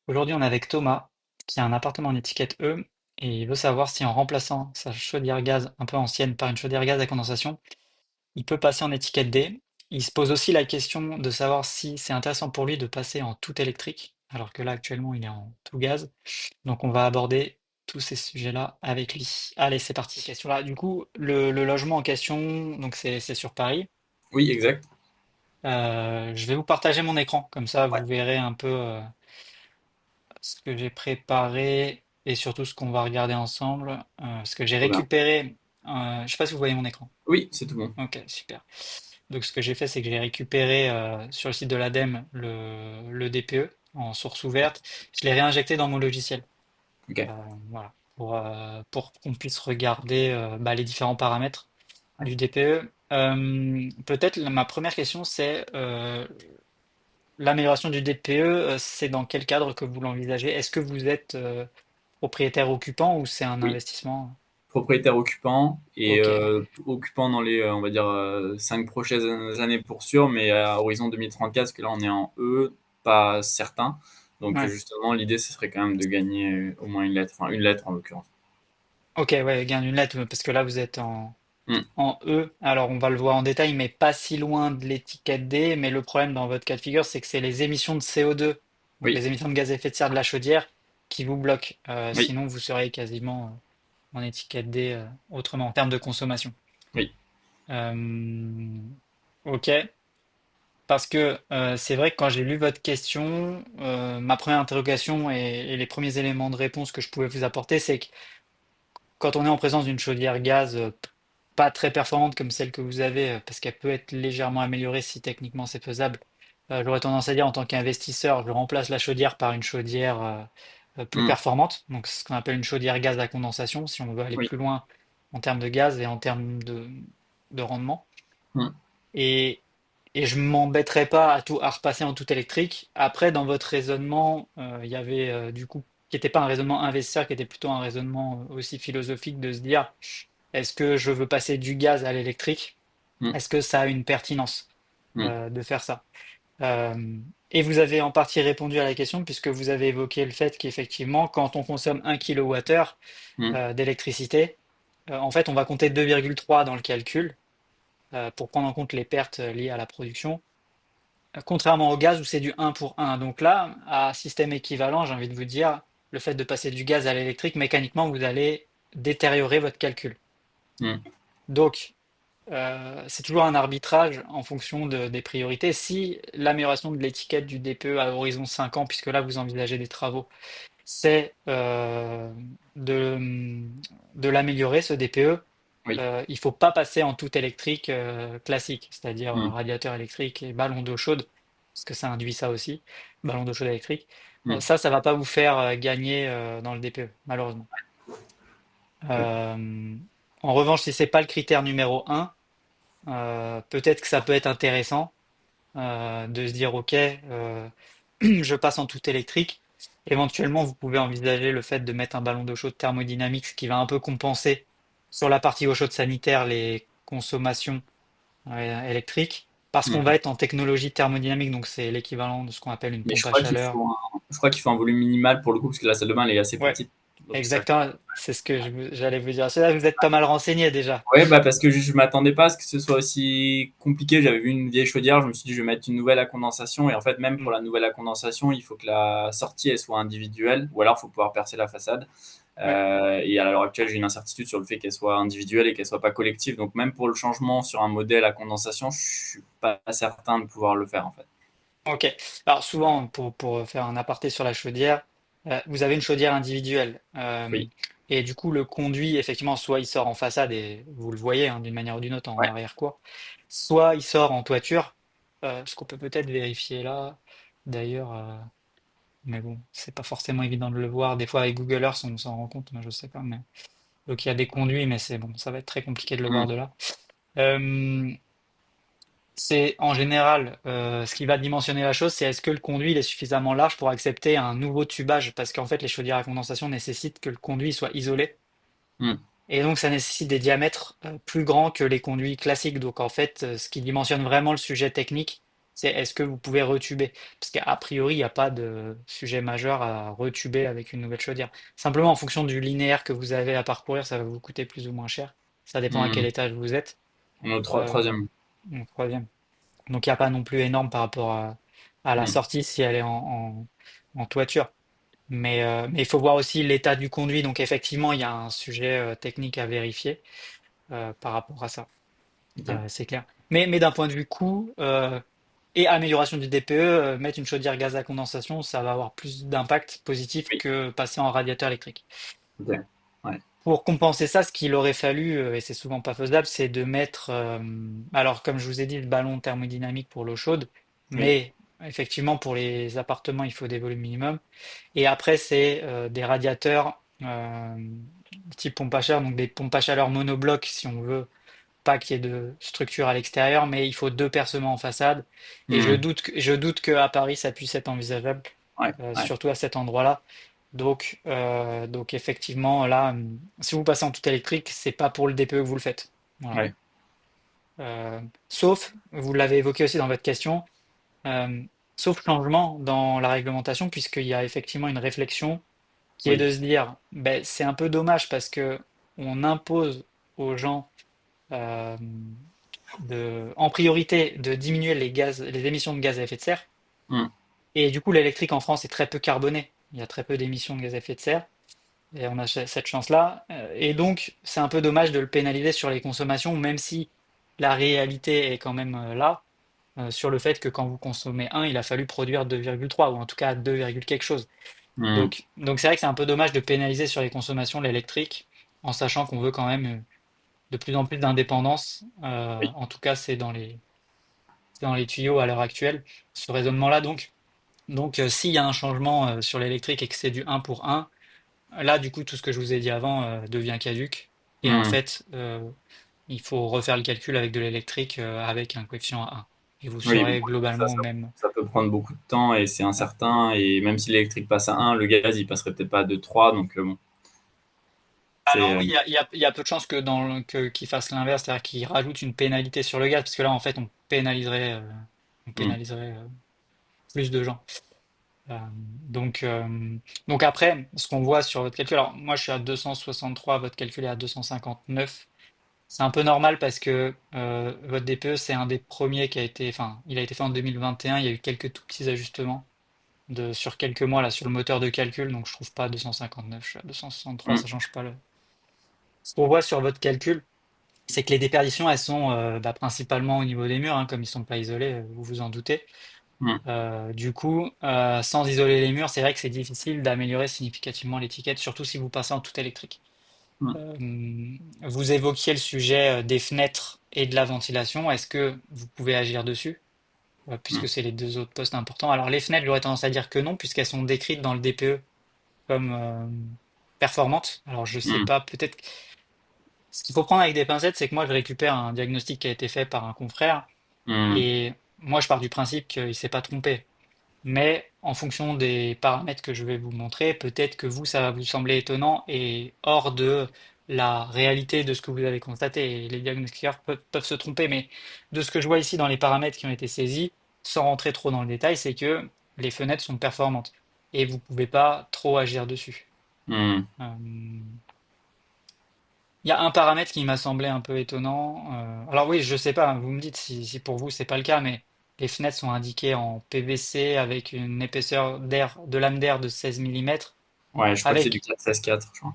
Aujourd'hui, on est avec Thomas, qui a un appartement en étiquette E, et il veut savoir si en remplaçant sa chaudière gaz un peu ancienne par une chaudière gaz à condensation, il peut passer en étiquette D. Il se pose aussi la question de savoir si c'est intéressant pour lui de passer en tout électrique, alors que là, actuellement, il est en tout gaz. Donc, on va aborder tous ces sujets-là avec lui. Allez, c'est parti. Question là. Du coup, le logement en question, donc c'est sur Paris. Oui, exact. Je vais vous partager mon écran, comme ça, Ouais. vous verrez un peu. Ce que j'ai préparé et surtout ce qu'on va regarder ensemble. Ce que j'ai Trop bien. récupéré. Je sais pas si vous voyez mon écran. Oui, c'est tout bon. Ok, super. Donc ce que j'ai fait, c'est que j'ai récupéré sur le site de l'ADEME le DPE en source ouverte. Je l'ai réinjecté dans mon logiciel. Ok. Voilà. Pour qu'on puisse regarder bah, les différents paramètres du DPE. Peut-être ma première question, c'est l'amélioration du DPE, c'est dans quel cadre que vous l'envisagez? Est-ce que vous êtes propriétaire occupant ou c'est un Oui. investissement? Propriétaire occupant et Ok, occupant dans les, on va dire, 5 prochaines années pour sûr, mais à horizon 2034, parce que là, on est en E, pas certain. Donc, ouais. justement, l'idée, ce serait quand même de gagner au moins une lettre, enfin, une lettre en l'occurrence. Ok, ouais, gain d'une lettre, parce que là vous êtes Hmm. en E. Alors on va le voir en détail, mais pas si loin de l'étiquette D. Mais le problème dans votre cas de figure, c'est que c'est les émissions de CO2, donc Oui, les émissions de gaz à effet de serre de la chaudière, qui vous bloquent. oui, Sinon, vous serez quasiment en étiquette D autrement, en termes de consommation. oui, Euh, ok. Parce que c'est vrai que quand j'ai lu votre question, ma première interrogation et les premiers éléments de réponse que je pouvais vous apporter, c'est que quand on est en présence d'une chaudière gaz pas très performante comme celle que vous avez, parce qu'elle peut être légèrement améliorée si techniquement c'est faisable, j'aurais tendance à dire en tant qu'investisseur, je remplace la chaudière par une chaudière plus hmm, performante, donc c'est ce qu'on appelle une chaudière gaz à condensation, si on veut aller oui, plus loin en termes de gaz et en termes de rendement. hmm, Et, et je m'embêterai pas à repasser en tout électrique. Après, dans votre raisonnement, il y avait du coup, qui n'était pas un raisonnement investisseur, qui était plutôt un raisonnement aussi philosophique de se dire, est-ce que je veux passer du gaz à l'électrique? hmm, Est-ce que ça a une pertinence hmm, de faire ça? Et vous avez en partie répondu à la question puisque vous avez évoqué le fait qu'effectivement, quand on consomme 1 kWh hmm. d'électricité, en fait, on va compter 2,3 dans le calcul pour prendre en compte les pertes liées à la production, contrairement au gaz où c'est du 1 pour 1. Donc là, à système équivalent, j'ai envie de vous dire, le fait de passer du gaz à l'électrique, mécaniquement, vous allez détériorer votre calcul. Hmm. Donc, c'est toujours un arbitrage en fonction des priorités. Si l'amélioration de l'étiquette du DPE à horizon 5 ans, puisque là vous envisagez des travaux, c'est de l'améliorer, ce DPE, Oui, il faut pas passer en tout électrique classique, c'est-à-dire hmm, radiateur électrique et ballon d'eau chaude, parce que ça induit ça aussi, ballon d'eau chaude électrique. hmm. Ça va pas vous faire gagner dans le DPE, malheureusement. Euh, En revanche, si c'est pas le critère numéro un, peut-être que ça peut être intéressant de se dire, OK, je passe en tout électrique. Éventuellement, vous pouvez envisager le fait de mettre un ballon d'eau chaude thermodynamique, ce qui va un peu compenser sur la partie eau chaude sanitaire les consommations électriques, parce qu'on Hmm. va être en technologie thermodynamique, donc c'est l'équivalent de ce qu'on appelle une Mais je pompe à crois qu'il chaleur. faut je crois qu'il faut un volume minimal pour le coup, parce que la salle de bain, elle est assez Ouais, petite. Donc c'est ça. exactement, c'est ce que j'allais vous dire. Là, vous êtes pas mal renseigné déjà. Ouais, bah parce que je m'attendais pas à ce que ce soit aussi compliqué. J'avais vu une vieille chaudière, je me suis dit je vais mettre une nouvelle à condensation. Et en fait, même pour Mm. la nouvelle à condensation, il faut que la sortie elle soit individuelle, ou alors il faut pouvoir percer la façade. Ouais. Et à l'heure actuelle, j'ai une incertitude sur le fait qu'elle soit individuelle et qu'elle soit pas collective. Donc même pour le changement sur un modèle à condensation, je suis pas certain de pouvoir le faire en fait. Ok. Alors souvent, pour faire un aparté sur la chaudière, vous avez une chaudière individuelle. Oui, Et du coup, le conduit, effectivement, soit il sort en façade et vous le voyez hein, d'une manière ou d'une autre en ouais, arrière-cour, soit il sort en toiture, ce qu'on peut peut-être vérifier là, d'ailleurs, mais bon, c'est pas forcément évident de le voir. Des fois, avec Google Earth, on s'en rend compte, moi je sais pas. Mais... Donc il y a des conduits, mais c'est bon, ça va être très compliqué de le voir hmm, de là. Euh, c'est en général ce qui va dimensionner la chose, c'est est-ce que le conduit il est suffisamment large pour accepter un nouveau tubage, parce qu'en fait les chaudières à condensation nécessitent que le conduit soit isolé, hmm, et donc ça nécessite des diamètres plus grands que les conduits classiques. Donc en fait, ce qui dimensionne vraiment le sujet technique, C'est est-ce que vous pouvez retuber? Parce qu'a priori, il n'y a pas de sujet majeur à retuber avec une nouvelle chaudière. Simplement, en fonction du linéaire que vous avez à parcourir, ça va vous coûter plus ou moins cher. Ça dépend à quel Hmm. étage vous êtes. On est au Euh, troisième. donc, troisième. Donc, il n'y a pas non plus énorme par rapport à la Hmm. sortie si elle est en toiture. Mais il faut voir aussi l'état du conduit. Donc, effectivement, il y a un sujet technique à vérifier par rapport à ça. Ok. C'est clair. Mais d'un point de vue coût et amélioration du DPE, mettre une chaudière gaz à condensation, ça va avoir plus d'impact positif Oui. que passer en radiateur électrique. Ok. Ouais. Pour compenser ça, ce qu'il aurait fallu, et c'est souvent pas faisable, c'est de mettre, alors comme je vous ai dit, le ballon thermodynamique pour l'eau chaude, Oui. mais effectivement pour les appartements, il faut des volumes minimums. Et après, c'est des radiateurs type pompe à chaleur, donc des pompes à chaleur monobloc si on veut pas qu'il y ait de structure à l'extérieur, mais il faut deux percements en façade. Et Hmm. je doute qu'à Paris, ça puisse être envisageable, Ouais. Ouais. surtout à cet endroit-là. Donc effectivement, là, si vous passez en tout électrique, c'est pas pour le DPE que vous le faites. Voilà. Ouais. Sauf, vous l'avez évoqué aussi dans votre question, euh, sauf changement dans la réglementation, puisqu'il y a effectivement une réflexion qui est Oui. de se dire, ben, c'est un peu dommage parce que on impose aux gens euh, en priorité de diminuer les émissions de gaz à effet de serre. Hmm. Et du coup, l'électrique en France est très peu carboné. Il y a très peu d'émissions de gaz à effet de serre. Et on a cette chance-là. Et donc, c'est un peu dommage de le pénaliser sur les consommations, même si la réalité est quand même là, sur le fait que quand vous consommez un, il a fallu produire 2,3, ou en tout cas 2, quelque chose. Hmm. Donc c'est vrai que c'est un peu dommage de pénaliser sur les consommations l'électrique, en sachant qu'on veut quand même de plus en plus d'indépendance. Oui. En tout cas, c'est dans les tuyaux à l'heure actuelle, ce raisonnement-là. Donc, s'il y a un changement sur l'électrique et que c'est du un pour un, là, du coup, tout ce que je vous ai dit avant devient caduque. Et en Hmm. fait, il faut refaire le calcul avec de l'électrique avec un coefficient à 1. Et vous Oui, bon, serez globalement au même. ça peut prendre beaucoup de temps et c'est Ouais. incertain. Et même si l'électrique passe à un, le gaz, il passerait peut-être pas à 2, 3. Donc, bon, c'est. Alors oui, il y a peu de chances qu'il fasse l'inverse, c'est-à-dire qu'il rajoute une pénalité sur le gaz, parce que là, en fait, on Hmm. pénaliserait plus de gens. Euh, donc, euh, donc après, ce qu'on voit sur votre calcul, alors moi je suis à 263, votre calcul est à 259. C'est un peu normal parce que votre DPE, c'est un des premiers qui a été, enfin, il a été fait en 2021, il y a eu quelques tout petits ajustements sur quelques mois là sur le moteur de calcul, donc je trouve pas 259, je suis à 263, Hmm. ça change pas le. Ce qu'on voit sur votre calcul, c'est que les déperditions, elles sont principalement au niveau des murs, hein, comme ils sont pas isolés, vous vous en doutez. Hmm. Du coup, sans isoler les murs, c'est vrai que c'est difficile d'améliorer significativement l'étiquette, surtout si vous passez en tout électrique. Hmm. Vous évoquiez le sujet des fenêtres et de la ventilation. Est-ce que vous pouvez agir dessus? Hmm. Puisque c'est les deux autres postes importants. Alors les fenêtres, j'aurais tendance à dire que non, puisqu'elles sont décrites dans le DPE comme performantes. Alors je sais Hmm. pas, peut-être. Ce qu'il faut prendre avec des pincettes, c'est que moi je récupère un diagnostic qui a été fait par un confrère, Hmm. et moi je pars du principe qu'il s'est pas trompé. Mais en fonction des paramètres que je vais vous montrer, peut-être que vous, ça va vous sembler étonnant et hors de la réalité de ce que vous avez constaté. Et les diagnostiqueurs peuvent se tromper, mais de ce que je vois ici dans les paramètres qui ont été saisis, sans rentrer trop dans le détail, c'est que les fenêtres sont performantes et vous pouvez pas trop agir dessus. Hmm. Euh, Il y a un paramètre qui m'a semblé un peu étonnant. Alors oui, je sais pas, vous me dites si pour vous c'est pas le cas, mais les fenêtres sont indiquées en PVC avec une épaisseur de lame d'air de 16 millimètres, Ouais, je crois que c'est du avec 4-16-4, je crois.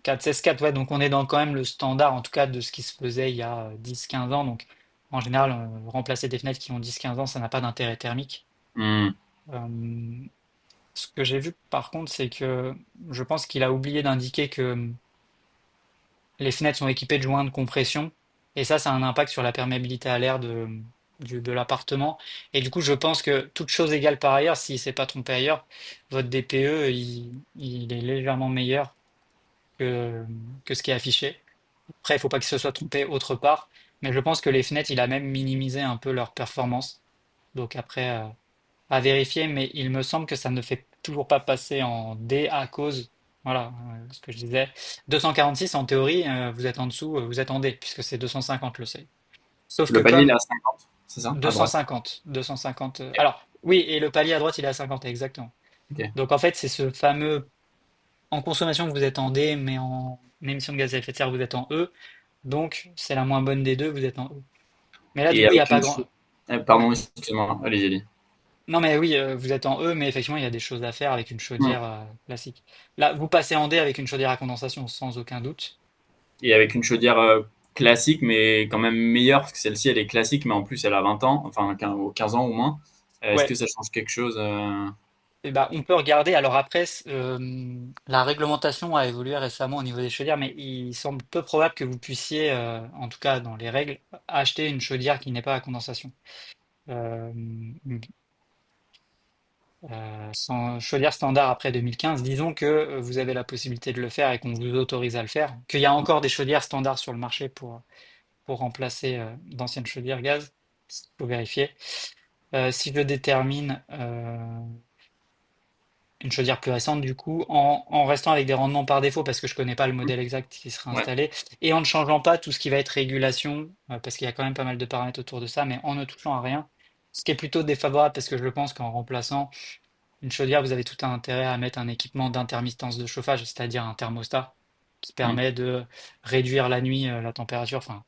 4 ouais, donc on est dans quand même le standard, en tout cas de ce qui se faisait il y a 10-15 ans. Donc en général, remplacer des fenêtres qui ont 10-15 ans, ça n'a pas d'intérêt thermique. Hmm. Euh, Ce que j'ai vu par contre, c'est que je pense qu'il a oublié d'indiquer que les fenêtres sont équipées de joints de compression et ça a un impact sur la perméabilité à l'air de l'appartement. Et du coup, je pense que toute chose égale par ailleurs, s'il s'est pas trompé ailleurs, votre DPE, il est légèrement meilleur que, que ce qui est affiché. Après, il faut pas qu'il se soit trompé autre part, mais je pense que les fenêtres, il a même minimisé un peu leur performance. Donc après, à vérifier, mais il me semble que ça ne fait toujours pas passer en D à cause, voilà, ce que je disais. 246, en théorie, vous êtes en dessous, vous êtes en D, puisque c'est 250 le seuil. Sauf que Le palier, il est comme, à 50. c'est ça, à droite? 250. 250. Ok. Alors, oui, et le palier à droite, il est à 50, exactement. Ok. Donc, en fait, c'est ce fameux. En consommation, vous êtes en D, mais en émission de gaz à effet de serre, vous êtes en E. Donc, c'est la moins bonne des deux, vous êtes en E. Mais là, du Et coup, il n'y a avec pas une grand. Ouais. pardon, excuse-moi, allez, allez. Non, mais oui, vous êtes en E, mais effectivement, il y a des choses à faire avec une Hmm. chaudière classique. Là, vous passez en D avec une chaudière à condensation, sans aucun doute. Et avec une chaudière classique, mais quand même meilleure, parce que celle-ci, elle est classique, mais en plus, elle a 20 ans, enfin 15 ans au moins. Est-ce que Ouais. ça change quelque chose Eh ben, on peut regarder. Alors après, la réglementation a évolué récemment au niveau des chaudières, mais il semble peu probable que vous puissiez, en tout cas dans les règles, acheter une chaudière qui n'est pas à condensation. Euh, chaudière standard après 2015, disons que vous avez la possibilité de le faire et qu'on vous autorise à le faire, qu'il y a encore des chaudières standards sur le marché pour remplacer d'anciennes chaudières gaz. Il faut vérifier. Si je détermine une chaudière plus récente, du coup, en restant avec des rendements par défaut, parce que je connais pas le modèle exact qui sera Ouais. installé, et en ne changeant pas tout ce qui va être régulation, parce qu'il y a quand même pas mal de paramètres autour de ça, mais en ne touchant à rien, ce qui est plutôt défavorable, parce que je pense qu'en remplaçant une chaudière, vous avez tout un intérêt à mettre un équipement d'intermittence de chauffage, c'est-à-dire un thermostat, qui Hmm. permet de réduire la nuit la température, enfin,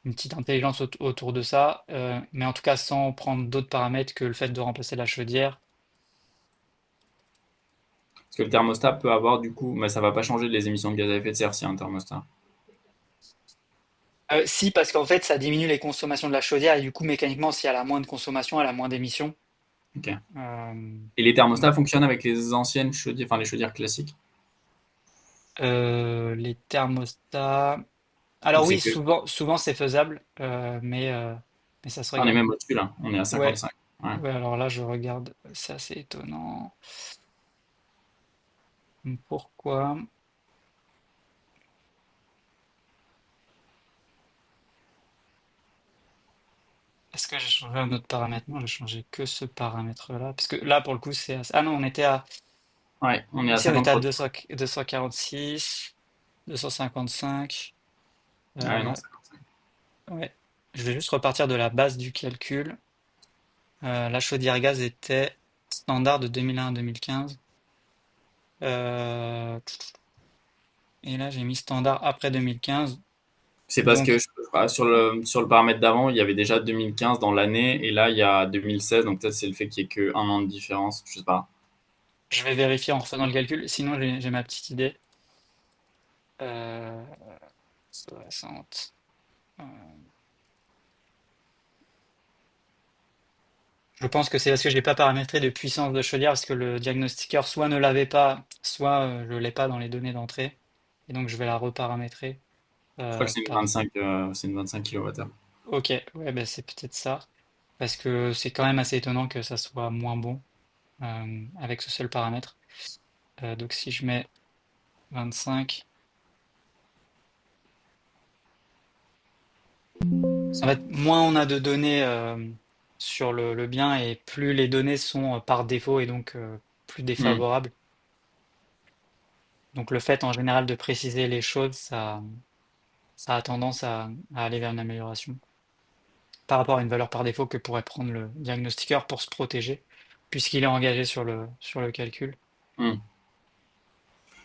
une petite intelligence autour de ça, mais en tout cas sans prendre d'autres paramètres que le fait de remplacer la chaudière. Parce que le thermostat peut avoir du coup, mais ça va pas changer les émissions de gaz à effet de serre si un thermostat. Si, parce qu'en fait, ça diminue les consommations de la chaudière et du coup, mécaniquement, si elle a moins de consommation, elle a moins d'émissions. Ok. Euh, Et les thermostats fonctionnent avec les anciennes chaudières, enfin les chaudières classiques? les thermostats. Ou Alors c'est oui, que. souvent c'est faisable, mais ça se Ah, on est regarde. même au-dessus là, on est à Ouais, 55. Ouais. ouais. Alors là, je regarde. C'est assez étonnant. Pourquoi? Est-ce que j'ai changé un autre paramètre? Non, j'ai changé que ce paramètre-là. Parce que là, pour le coup, c'est. Ah non, on était à. Ouais, on est à Ici, on était à 53. 200, 246, 255. Ah ouais, non, Euh, 55. ouais. Je vais juste repartir de la base du calcul. La chaudière gaz était standard de 2001 à 2015. Euh, et là, j'ai mis standard après 2015. C'est parce que Donc, je crois, sur le paramètre d'avant, il y avait déjà 2015 dans l'année, et là, il y a 2016, donc peut-être c'est le fait qu'il y ait que un an de différence, je sais pas. je vais vérifier en refaisant le calcul. Sinon, j'ai ma petite idée. Euh, 60. Euh, Je pense que c'est parce que je n'ai pas paramétré de puissance de chaudière, parce que le diagnostiqueur soit ne l'avait pas, soit je ne l'ai pas dans les données d'entrée. Et donc, je vais la reparamétrer Je crois que c'est une par. 25, c'est une 25 kWh. Ok, ouais, ben c'est peut-être ça. Parce que c'est quand même assez étonnant que ça soit moins bon avec ce seul paramètre. Donc si je mets 25, en fait, moins on a de données sur le bien et plus les données sont par défaut et donc plus Hmm. défavorables. Donc le fait en général de préciser les choses, ça a tendance à aller vers une amélioration par rapport à une valeur par défaut que pourrait prendre le diagnostiqueur pour se protéger, puisqu'il est engagé sur le calcul. Hmm.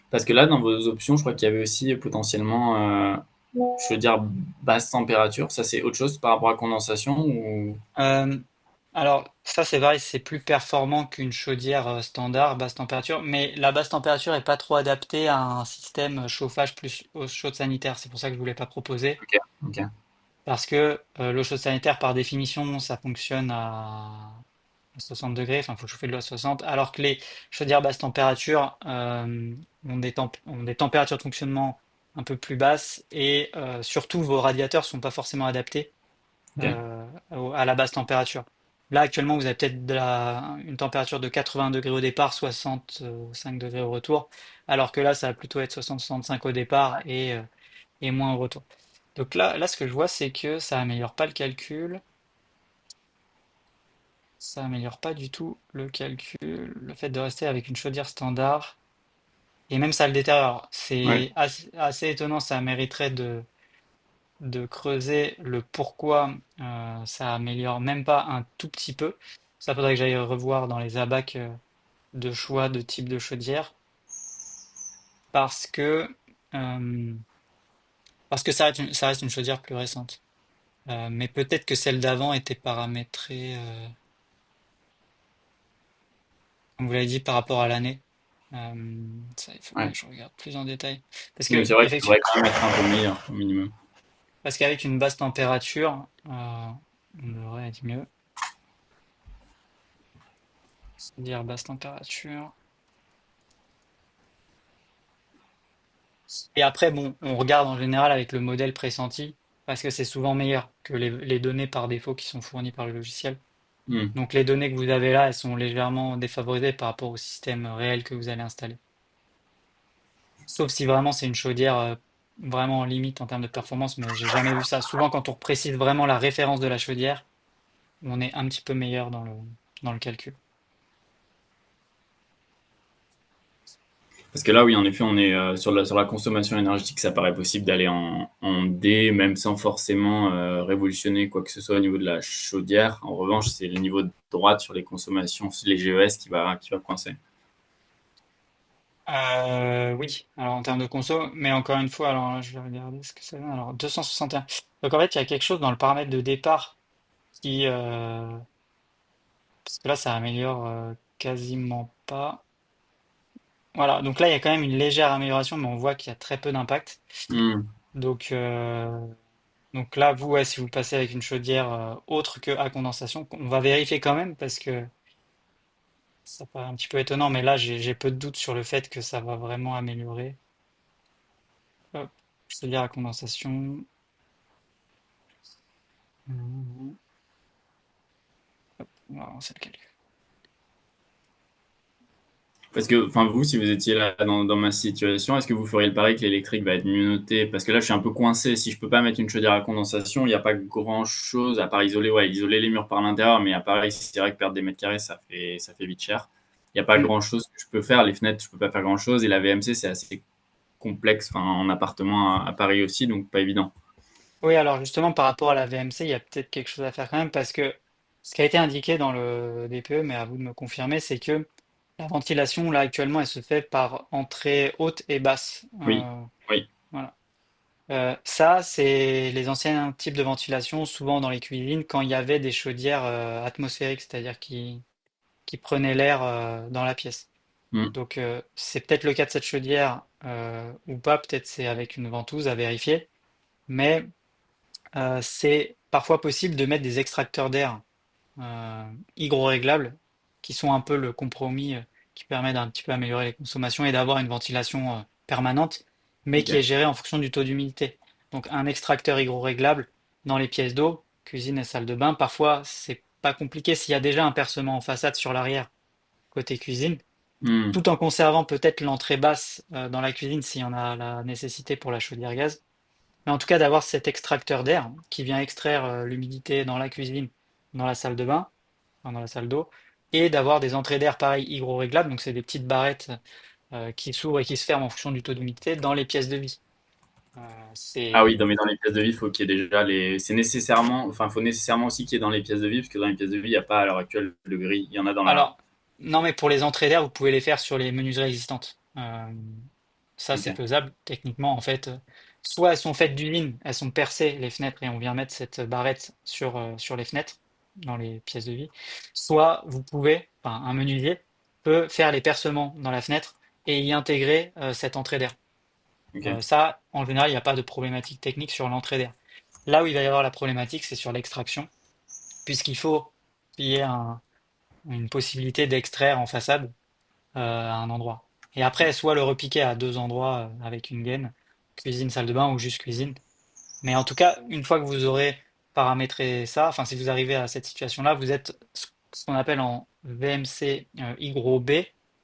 Parce que là, dans vos options, je crois qu'il y avait aussi potentiellement, je veux dire, basse température. Ça, c'est autre chose par rapport à condensation ou. Euh, alors, ça, c'est vrai, c'est plus performant qu'une chaudière standard, basse température, mais la basse température est pas trop adaptée à un système chauffage plus eau chaude sanitaire. C'est pour ça que je voulais pas proposer, Ok, ok. parce que l'eau chaude sanitaire, par définition, ça fonctionne à 60 degrés, enfin, il faut chauffer de l'eau à 60, alors que les chaudières basse température ont des températures de fonctionnement un peu plus basses et surtout, vos radiateurs sont pas forcément adaptés Ok. à la basse température. Là, actuellement, vous avez peut-être une température de 80 degrés au départ, 65 degrés au retour, alors que là, ça va plutôt être 60-65 au départ et moins au retour. Donc là, ce que je vois, c'est que ça améliore pas le calcul, ça améliore pas du tout le calcul, le fait de rester avec une chaudière standard, et même ça le détériore. Ouais. C'est assez étonnant, ça mériterait de creuser le pourquoi ça améliore même pas un tout petit peu. Ça faudrait que j'aille revoir dans les abacs de choix de type de chaudière parce que euh, ça reste une chaudière plus récente. Mais peut-être que celle d'avant était paramétrée, comme vous l'avez dit, par rapport à l'année. Ça, il faudrait Ouais. que je regarde plus en détail. Parce Donc que c'est vrai qu'il effectivement, devrait quand même être un peu meilleur, au minimum. parce qu'avec une basse température, on devrait être mieux. C'est-à-dire basse température. Et après, bon, on regarde en général avec le modèle pressenti, parce que c'est souvent meilleur que les données par défaut qui sont fournies par le logiciel. Hmm. Donc les données que vous avez là, elles sont légèrement défavorisées par rapport au système réel que vous allez installer. Sauf si vraiment c'est une chaudière vraiment en limite en termes de performance, mais j'ai jamais vu ça. Souvent, quand on précise vraiment la référence de la chaudière, on est un petit peu meilleur dans le calcul. Parce que là, oui, en effet, on est sur la consommation énergétique, ça paraît possible d'aller en D, même sans forcément révolutionner quoi que ce soit au niveau de la chaudière. En revanche, c'est le niveau de droite sur les consommations, les GES qui va coincer. Oui, alors en termes de conso, mais encore une fois, alors là, je vais regarder ce que ça donne. Alors 261. Donc en fait, il y a quelque chose dans le paramètre de départ qui, parce que là, ça améliore quasiment pas. Voilà, donc là, il y a quand même une légère amélioration, mais on voit qu'il y a très peu d'impact. Hmm. Donc, donc là, vous, ouais, si vous passez avec une chaudière autre que à condensation, on va vérifier quand même parce que ça paraît un petit peu étonnant, mais là, j'ai peu de doutes sur le fait que ça va vraiment améliorer. Hop, chaudière à condensation. Mhm. On va avancer le calcul. Parce que, enfin, vous, si vous étiez là dans ma situation, est-ce que vous feriez le pari que l'électrique va être mieux noté? Parce que là, je suis un peu coincé. Si je peux pas mettre une chaudière à condensation, il n'y a pas grand-chose à part isoler, ouais, isoler les murs par l'intérieur. Mais à Paris, c'est vrai que perdre des mètres carrés, ça fait vite cher. Il n'y a pas Mm. grand-chose que je peux faire. Les fenêtres, je peux pas faire grand-chose. Et la VMC, c'est assez complexe, enfin, en appartement à Paris aussi, donc pas évident. Oui, alors justement, par rapport à la VMC, il y a peut-être quelque chose à faire quand même parce que ce qui a été indiqué dans le DPE, mais à vous de me confirmer, c'est que la ventilation, là, actuellement, elle se fait par entrée haute et basse. Oui, oui. Voilà. Ça, c'est les anciens types de ventilation, souvent dans les cuisines, quand il y avait des chaudières atmosphériques, c'est-à-dire qui prenaient l'air dans la pièce. Mm. Donc, c'est peut-être le cas de cette chaudière ou pas, peut-être c'est avec une ventouse à vérifier, mais c'est parfois possible de mettre des extracteurs d'air hygroréglables, qui sont un peu le compromis qui permet d'un petit peu améliorer les consommations et d'avoir une ventilation permanente, mais qui est Ok. gérée en fonction du taux d'humidité. Donc un extracteur hygroréglable dans les pièces d'eau, cuisine et salle de bain, parfois c'est pas compliqué s'il y a déjà un percement en façade sur l'arrière côté cuisine, Mm. tout en conservant peut-être l'entrée basse dans la cuisine s'il y en a la nécessité pour la chaudière gaz. Mais en tout cas, d'avoir cet extracteur d'air qui vient extraire l'humidité dans la cuisine, dans la salle de bain, enfin, dans la salle d'eau, et d'avoir des entrées d'air pareil hygroréglables, donc c'est des petites barrettes qui s'ouvrent et qui se ferment en fonction du taux d'humidité dans les pièces de vie. Euh, Ah oui, c'est mais dans les pièces de vie, faut qu'il y ait déjà les. C'est nécessairement, enfin, faut nécessairement aussi qu'il y ait dans les pièces de vie, parce que dans les pièces de vie, il n'y a pas à l'heure actuelle de grille. Il y en a dans la. Alors, non, mais pour les entrées d'air, vous pouvez les faire sur les menuiseries existantes. Ça, c'est Ok. faisable techniquement. En fait, soit elles sont faites d'usine, elles sont percées, les fenêtres, et on vient mettre cette barrette sur les fenêtres, dans les pièces de vie. Soit vous pouvez, enfin, un menuisier peut faire les percements dans la fenêtre et y intégrer cette entrée d'air. Ok. Ça, en général, il n'y a pas de problématique technique sur l'entrée d'air. Là où il va y avoir la problématique, c'est sur l'extraction, puisqu'il faut qu'il y ait une possibilité d'extraire en façade à un endroit. Et après, soit le repiquer à deux endroits avec une gaine, cuisine, salle de bain ou juste cuisine. Mais en tout cas, une fois que vous aurez paramétré ça, enfin si vous arrivez à cette situation-là, vous êtes ce qu'on appelle en VMC hygro B,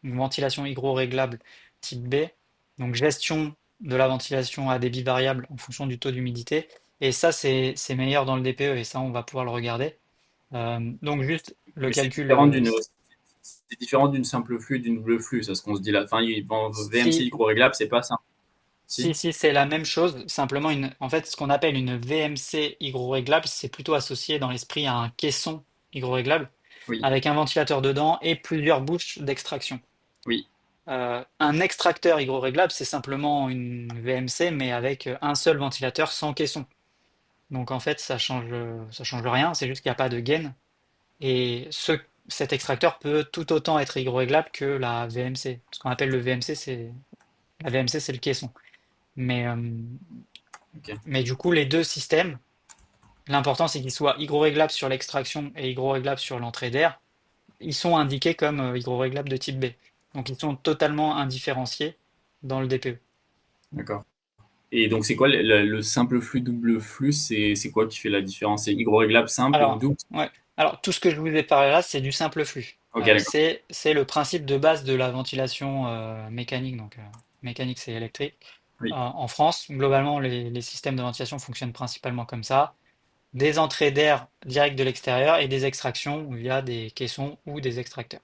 une ventilation hygro-réglable type B, donc gestion de la ventilation à débit variable en fonction du taux d'humidité. Et ça, c'est meilleur dans le DPE et ça, on va pouvoir le regarder. Donc juste le Mais calcul, c'est différent d'une simple flux et d'une double flux, c'est ce qu'on se dit là. Enfin, VMC si micro-réglable, c'est pas ça. Si, Si? si, c'est la même chose, simplement en fait, ce qu'on appelle une VMC hygroréglable, c'est plutôt associé dans l'esprit à un caisson hygroréglable Oui, avec un ventilateur dedans et plusieurs bouches d'extraction. oui, Un extracteur hygroréglable, c'est simplement une VMC, mais avec un seul ventilateur sans caisson. Donc en fait, ça change rien, c'est juste qu'il n'y a pas de gaine. Et cet extracteur peut tout autant être hygroréglable que la VMC. Ce qu'on appelle le VMC, la VMC, c'est le caisson. Mais, euh, ok, mais du coup, les deux systèmes, l'important c'est qu'ils soient hygroréglables sur l'extraction et hygroréglables sur l'entrée d'air. Ils sont indiqués comme hygroréglables de type B. Donc ils sont totalement indifférenciés dans le DPE. d'accord. Et donc, c'est quoi le simple flux, double flux? C'est quoi qui fait la différence? C'est hygroréglable simple ou Alors, double? ouais. Alors, tout ce que je vous ai parlé là, c'est du simple flux. Ok, d'accord. C'est le principe de base de la ventilation mécanique. Donc, mécanique, c'est électrique. Oui, En France, globalement, les systèmes de ventilation fonctionnent principalement comme ça. Des entrées d'air directes de l'extérieur et des extractions via des caissons ou des extracteurs.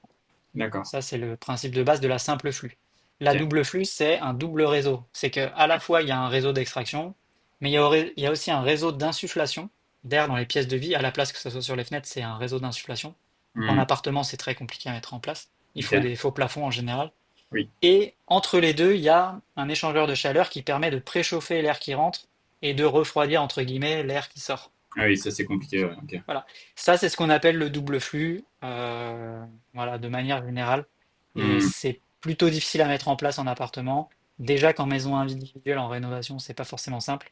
d'accord. Ça, c'est le principe de base de la simple flux. La Ok. double flux, c'est un double réseau. C'est que à la fois, il y a un réseau d'extraction, mais il y a aussi un réseau d'insufflation d'air dans les pièces de vie. À la place que ce soit sur les fenêtres, c'est un réseau d'insufflation. Donc en Hmm, appartement, c'est très compliqué à mettre en place. Il faut ok, des faux plafonds en général. oui. Et entre les deux, il y a un échangeur de chaleur qui permet de préchauffer l'air qui rentre et de refroidir, entre guillemets, l'air qui sort. Ah oui, ça c'est compliqué, ouais, ok. Voilà. Ça, c'est ce qu'on appelle le double flux, voilà, de manière générale. Et Hmm, c'est plutôt difficile à mettre en place en appartement. Déjà qu'en maison individuelle, en rénovation, c'est pas forcément simple.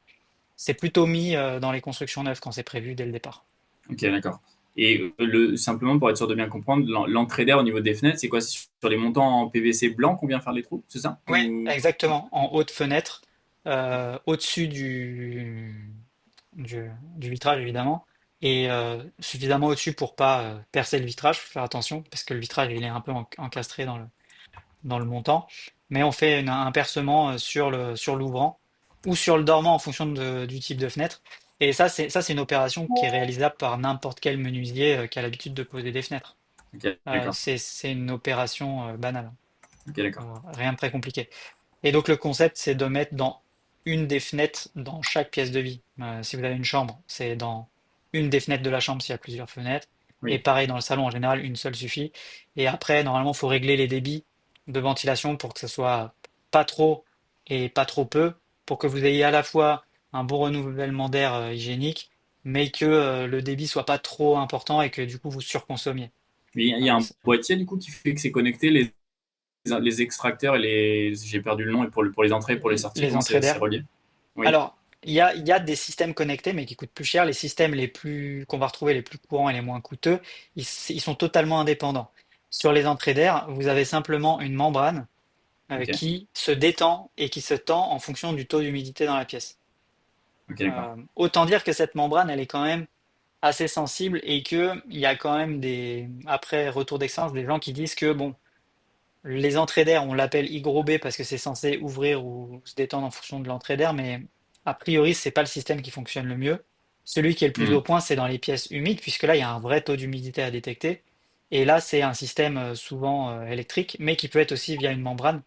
C'est plutôt mis dans les constructions neuves quand c'est prévu dès le départ. ok, d'accord. Et simplement pour être sûr de bien comprendre, l'entrée d'air au niveau des fenêtres, c'est quoi? C'est sur les montants en PVC blanc qu'on vient faire les trous, c'est ça? Oui, Ou... exactement. En haute fenêtre, au-dessus du vitrage, évidemment, et suffisamment au-dessus pour pas percer le vitrage. Faut faire attention parce que le vitrage, il est un peu encastré dans le montant, mais on fait un percement sur l'ouvrant ou sur le dormant en fonction du type de fenêtre. Et ça c'est une opération qui est réalisable par n'importe quel menuisier qui a l'habitude de poser des fenêtres. Ok, d'accord. C'est une opération banale, Ok, d'accord. rien de très compliqué. Et donc le concept, c'est de mettre dans une des fenêtres dans chaque pièce de vie. Si vous avez une chambre, c'est dans une des fenêtres de la chambre s'il y a plusieurs fenêtres. Et Oui. pareil, dans le salon, en général, une seule suffit. Et après, normalement, il faut régler les débits de ventilation pour que ce soit pas trop et pas trop peu, pour que vous ayez à la fois un bon renouvellement d'air hygiénique, mais que le débit soit pas trop important et que du coup vous surconsommiez. Mais il y a Voilà. un boîtier du coup qui fait que c'est connecté, les extracteurs et les... J'ai perdu le nom, et pour les entrées et pour les sorties, Les comment entrées c'est d'air. relié? Oui, Alors, il y a des systèmes connectés, mais qui coûtent plus cher. Les systèmes qu'on va retrouver les plus courants et les moins coûteux, ils sont totalement indépendants. Sur les entrées d'air, vous avez simplement une membrane ok. qui se détend et qui se tend en fonction du taux d'humidité dans la pièce. Ok, d'accord. Autant dire que cette membrane, elle est quand même assez sensible et que il y a quand même après retour d'expérience, des gens qui disent que bon, les entrées d'air, on l'appelle hygrobé parce que c'est censé ouvrir ou se détendre en fonction de l'entrée d'air, mais a priori, c'est pas le système qui fonctionne le mieux. Celui qui est le plus Hmm, au point, c'est dans les pièces humides, puisque là, il y a un vrai taux d'humidité à détecter. Et là, c'est un système souvent électrique, mais qui peut être aussi via une membrane.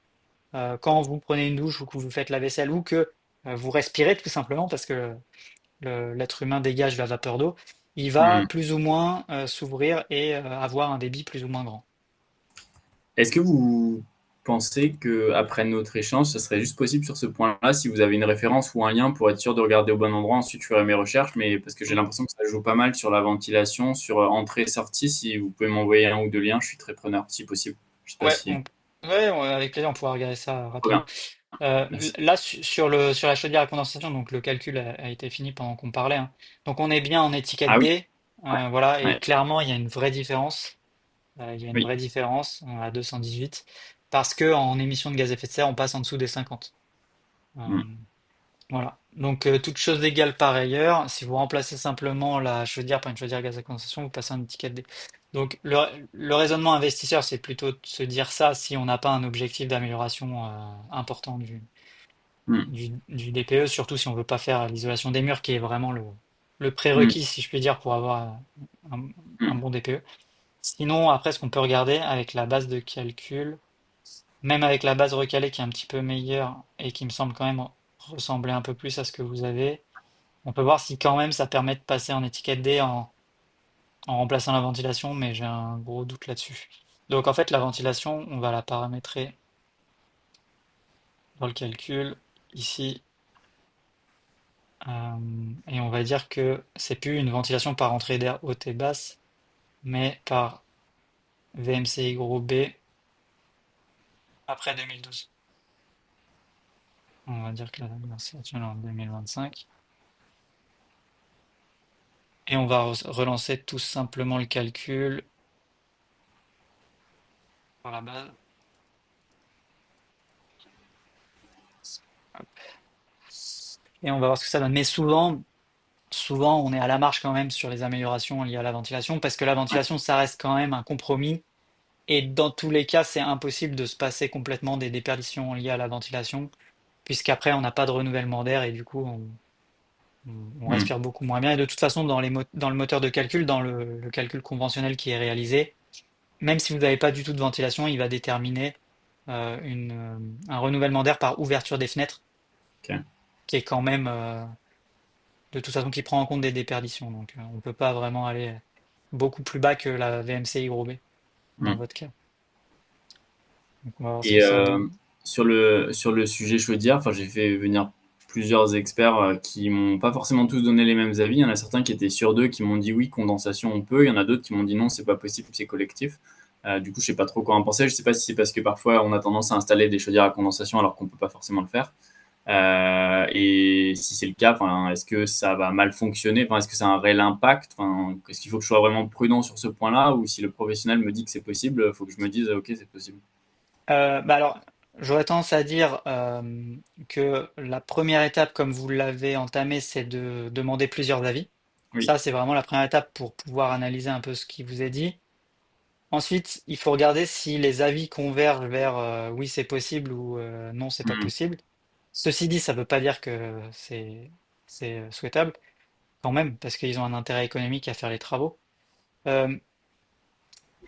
Quand vous prenez une douche ou que vous faites la vaisselle ou que vous respirez tout simplement, parce que l'être humain dégage la vapeur d'eau, il va hmm. plus ou moins s'ouvrir et avoir un débit plus ou moins grand. Est-ce que vous pensez que après notre échange, ce serait juste possible sur ce point-là, si vous avez une référence ou un lien pour être sûr de regarder au bon endroit, ensuite je ferai mes recherches, mais parce que j'ai l'impression que ça joue pas mal sur la ventilation, sur entrée-sortie, si vous pouvez m'envoyer un ou deux liens, je suis très preneur, si possible. Je sais pas Ouais, si... avec plaisir, on pourra regarder ça Trop rapidement. bien, merci. Là, sur la chaudière à condensation, donc le calcul a été fini pendant qu'on parlait, hein. Donc on est bien en étiquette Ah oui, D, ouais, voilà, et ouais, clairement il y a une vraie différence. Il y a une oui. vraie différence à 218 parce que en émissions de gaz à effet de serre, on passe en dessous des 50. Euh, Hmm, voilà. Donc toutes choses égales par ailleurs, si vous remplacez simplement la chaudière par une chaudière à gaz à condensation, vous passez en étiquette D. Donc le raisonnement investisseur, c'est plutôt de se dire ça si on n'a pas un objectif d'amélioration important hmm, du DPE, surtout si on veut pas faire l'isolation des murs, qui est vraiment le hmm, prérequis, si je puis dire, pour avoir un, un hmm. bon DPE. Sinon, après, ce qu'on peut regarder avec la base de calcul, même avec la base recalée qui est un petit peu meilleure et qui me semble quand même ressembler un peu plus à ce que vous avez. On peut voir si quand même ça permet de passer en étiquette D en remplaçant la ventilation, mais j'ai un gros doute là-dessus. Donc en fait, la ventilation, on va la paramétrer dans le calcul ici. Et on va dire que c'est plus une ventilation par entrée d'air haute et basse, mais par VMCI gros B après 2012. On va dire que la ventilation est en 2025. Et on va relancer tout simplement le calcul par la base. Et on va voir ce que ça donne. Mais souvent, on est à la marge quand même sur les améliorations liées à la ventilation, parce que la Ouais. ventilation, ça reste quand même un compromis. Et dans tous les cas, c'est impossible de se passer complètement des déperditions liées à la ventilation, puisqu'après, on n'a pas de renouvellement d'air et du coup, on Hmm. respire beaucoup moins bien. Et de toute façon, dans le moteur de calcul, dans le calcul conventionnel qui est réalisé, même si vous n'avez pas du tout de ventilation, il va déterminer un renouvellement d'air par ouverture des fenêtres, Ok. qui est quand même, de toute façon, qui prend en compte des déperditions. Donc, on ne peut pas vraiment aller beaucoup plus bas que la VMCI gros B dans Hmm. votre cas. Donc, on va voir ce que Et ça donne. sur le sujet chaudière, enfin, j'ai fait venir plusieurs experts qui m'ont pas forcément tous donné les mêmes avis. Il y en a certains qui étaient sur deux, qui m'ont dit oui, condensation, on peut. Il y en a d'autres qui m'ont dit non, c'est pas possible, c'est collectif. Du coup, je sais pas trop quoi en penser. Je sais pas si c'est parce que parfois on a tendance à installer des chaudières à condensation alors qu'on peut pas forcément le faire. Et si c'est le cas, enfin, est-ce que ça va mal fonctionner? Enfin, est-ce que ça a un réel impact? Enfin, est-ce qu'il faut que je sois vraiment prudent sur ce point-là? Ou si le professionnel me dit que c'est possible, il faut que je me dise, ok, c'est possible. Bah alors, j'aurais tendance à dire que la première étape, comme vous l'avez entamé, c'est de demander plusieurs avis. Oui. Ça, c'est vraiment la première étape pour pouvoir analyser un peu ce qui vous est dit. Ensuite, il faut regarder si les avis convergent vers oui, c'est possible ou non, c'est pas Hmm. possible. Ceci dit, ça ne veut pas dire que c'est souhaitable quand même, parce qu'ils ont un intérêt économique à faire les travaux. Euh,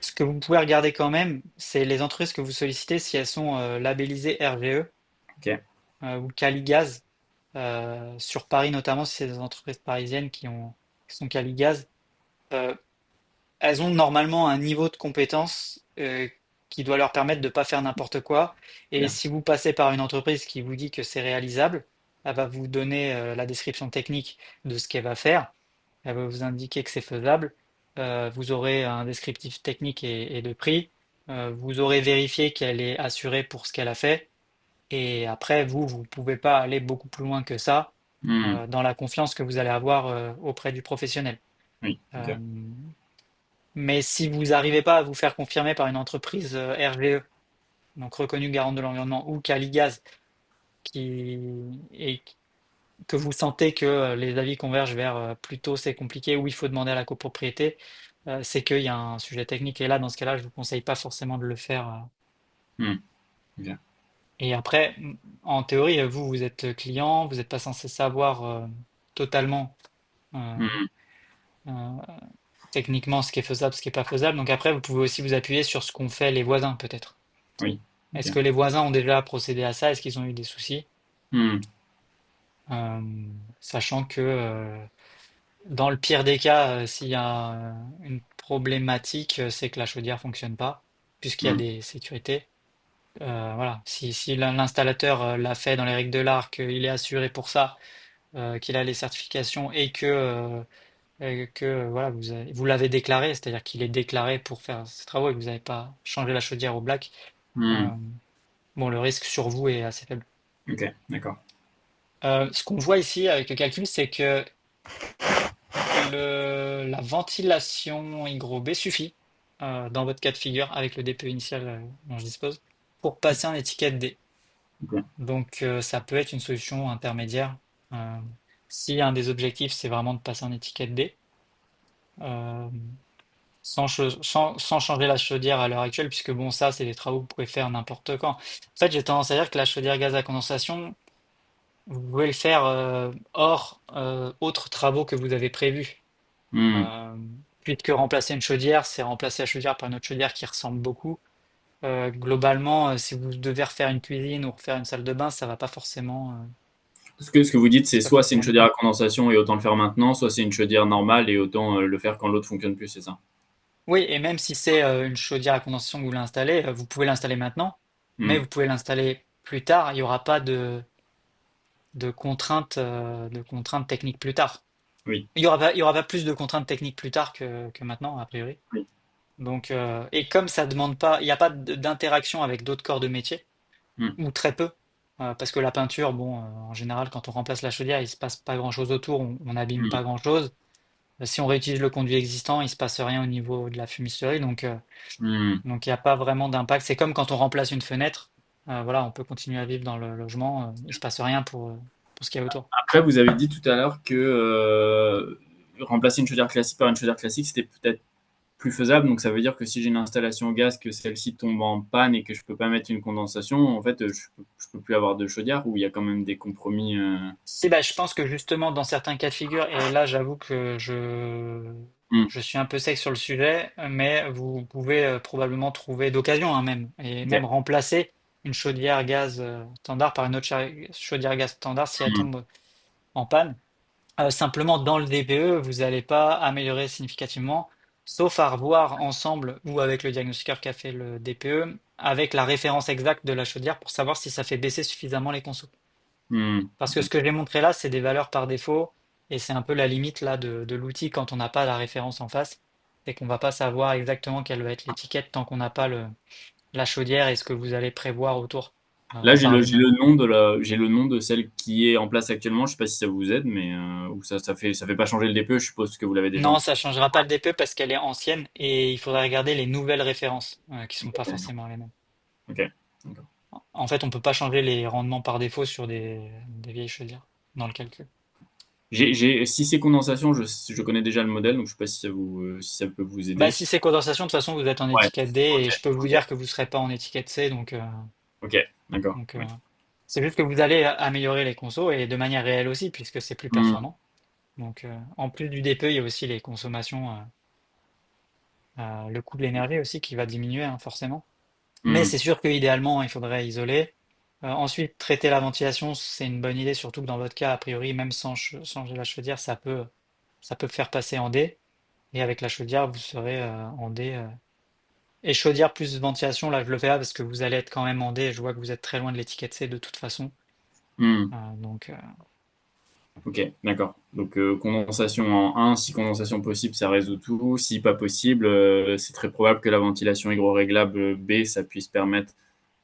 Ce que vous pouvez regarder quand même, c'est les entreprises que vous sollicitez, si elles sont labellisées RGE Ok. ou Caligaz, sur Paris notamment, si c'est des entreprises parisiennes qui sont Caligaz. Euh, Elles ont normalement un niveau de compétence qui doit leur permettre de ne pas faire n'importe quoi. Et Ok. si vous passez par une entreprise qui vous dit que c'est réalisable, elle va vous donner la description technique de ce qu'elle va faire. Elle va vous indiquer que c'est faisable. Vous aurez un descriptif technique et de prix. Vous aurez vérifié qu'elle est assurée pour ce qu'elle a fait. Et après, vous pouvez pas aller beaucoup plus loin que ça Hmm. dans la confiance que vous allez avoir auprès du professionnel. Oui. Euh, Ok. mais si vous n'arrivez pas à vous faire confirmer par une entreprise RGE, donc reconnue garante de l'environnement, ou Caligaz, et que vous sentez que les avis convergent vers plutôt c'est compliqué ou il faut demander à la copropriété, c'est qu'il y a un sujet technique. Et là, dans ce cas-là, je vous conseille pas forcément de le faire. Hmm. Ok. Et après, en théorie, vous êtes client, vous n'êtes pas censé savoir totalement euh, Hmm. euh, techniquement ce qui est faisable, ce qui est pas faisable. Donc après, vous pouvez aussi vous appuyer sur ce qu'ont fait les voisins, peut-être. Oui. Est-ce Ok. que les voisins ont déjà procédé à ça? Est-ce qu'ils ont eu des soucis? Hmm. Sachant que dans le pire des cas, s'il y a une problématique, c'est que la chaudière fonctionne pas, puisqu'il y a Hmm. des sécurités. Voilà. Si l'installateur l'a fait dans les règles de l'art, qu'il est assuré pour ça, qu'il a les certifications et que voilà, vous l'avez déclaré, c'est-à-dire qu'il est déclaré pour faire ces travaux et que vous n'avez pas changé la chaudière au black, Hmm. euh, bon, le risque sur vous est assez faible. Ok. D'accord. Ce qu'on voit ici avec le calcul, c'est que la ventilation hygrobée suffit dans votre cas de figure avec le DPE initial dont je dispose pour passer en étiquette D. Ok. Donc ça peut être une solution intermédiaire. Euh, Si un des objectifs c'est vraiment de passer en étiquette D, euh, sans changer la chaudière à l'heure actuelle, puisque bon ça c'est des travaux que vous pouvez faire n'importe quand. En fait j'ai tendance à dire que la chaudière gaz à condensation, vous pouvez le faire hors autres travaux que vous avez prévus. Hmm. Euh, Puisque remplacer une chaudière, c'est remplacer la chaudière par une autre chaudière qui ressemble beaucoup. Globalement, si vous devez refaire une cuisine ou refaire une salle de bain, ça va pas forcément Ce que vous dites, c'est C'est pas soit c'est une forcément chaudière mieux. à condensation et autant le faire maintenant, soit c'est une chaudière normale et autant le faire quand l'autre fonctionne plus, c'est ça? Oui, et même si c'est une chaudière à condensation que vous l'installez, vous pouvez l'installer maintenant, mais Hmm. vous pouvez l'installer plus tard. Il n'y aura pas de contraintes techniques plus tard. Oui, Il y aura pas plus de contraintes techniques plus tard que maintenant, a priori. oui. Donc, et comme ça demande pas, il n'y a pas d'interaction avec d'autres corps de métier, Hmm. ou très peu, parce que la peinture, bon, en général, quand on remplace la chaudière, il se passe pas grand-chose autour, on n'abîme Hmm. pas grand-chose. Si on réutilise le conduit existant, il se passe rien au niveau de la fumisterie, Hmm. donc il n'y a pas vraiment d'impact. C'est comme quand on remplace une fenêtre, voilà, on peut continuer à vivre dans le logement, il se passe rien pour ce qu'il y a autour. Après, vous avez dit tout à l'heure que remplacer une chaudière classique par une chaudière classique, c'était peut-être plus faisable. Donc, ça veut dire que si j'ai une installation au gaz, que celle-ci tombe en panne et que je peux pas mettre une condensation, en fait, je peux plus avoir de chaudière ou il y a quand même des compromis. Si, bah, je pense que justement, dans certains cas de figure, et là, j'avoue que Hmm. je suis un peu sec sur le sujet, mais vous pouvez probablement trouver d'occasion, hein, même, et Ok. même remplacer une chaudière gaz standard par une autre chaudière gaz standard si elle Hmm. tombe en panne. Simplement, dans le DPE, vous n'allez pas améliorer significativement, sauf à revoir ensemble ou avec le diagnostiqueur qui a fait le DPE, avec la référence exacte de la chaudière pour savoir si ça fait baisser suffisamment les consos. Hmm. Parce que ce que j'ai montré là, c'est des valeurs par défaut, et c'est un peu la limite là de l'outil quand on n'a pas la référence en face, c'est qu'on va pas savoir exactement quelle va être l'étiquette tant qu'on n'a pas la chaudière et ce que vous allez prévoir autour Là, en j'ai part le, j'ai le lumière. nom de j'ai le nom de celle qui est en place actuellement. Je sais pas si ça vous aide, mais ou ça fait pas changer le DPE. Je suppose que vous l'avez déjà en Non, tête. ça changera pas le DPE parce qu'elle est ancienne et il faudrait regarder les nouvelles références qui sont pas forcément les mêmes. Ok. D'accord. En fait, on peut pas changer les rendements par défaut sur des vieilles chaudières dans le calcul. Si c'est condensation, je connais déjà le modèle, donc je sais pas si ça peut vous Bah, aider. si c'est condensation, de toute façon, vous êtes en Ouais. étiquette D Ok. et je peux vous Ok. dire que vous serez pas en étiquette C, Ok. D'accord. donc Oui. c'est juste que vous allez améliorer les consos et de manière réelle aussi, puisque c'est plus Hmm. performant. Donc, en plus du DPE, il y a aussi les consommations, le coût de l'énergie aussi qui va diminuer, hein, forcément. Mais Hmm. c'est sûr que idéalement, il faudrait isoler. Ensuite, traiter la ventilation, c'est une bonne idée, surtout que dans votre cas, a priori, même sans changer la chaudière, ça peut faire passer en D. Et avec la chaudière, vous serez en D. Et chaudière plus ventilation, là, je le fais là parce que vous allez être quand même en D. Et je vois que vous êtes très loin de l'étiquette C de toute façon. Hmm. Donc, Ok. D'accord. Donc condensation en un. Si condensation possible, ça résout tout. Si pas possible, c'est très probable que la ventilation hydro-réglable B, ça puisse permettre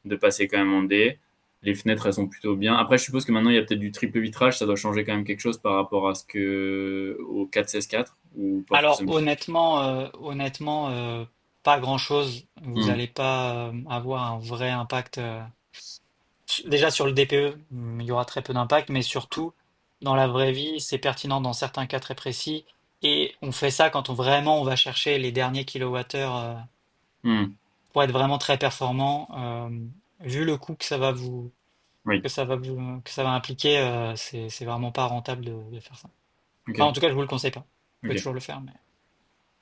de passer quand même en D. Les fenêtres, elles sont plutôt bien. Après, je suppose que maintenant, il y a peut-être du triple vitrage. Ça doit changer quand même quelque chose par rapport au 416-4 ou pas alors forcément. honnêtement, pas grand-chose. Vous Hmm. n'allez pas avoir un vrai impact. Déjà sur le DPE, il y aura très peu d'impact, mais surtout dans la vraie vie, c'est pertinent dans certains cas très précis. Et on fait ça quand on va chercher les derniers kilowattheures Hmm. pour être vraiment très performant. Vu le coût Oui. que ça va impliquer, c'est vraiment pas rentable de faire ça. Ok. Enfin, en tout cas, je vous le conseille pas. Vous pouvez Ok. toujours le faire, mais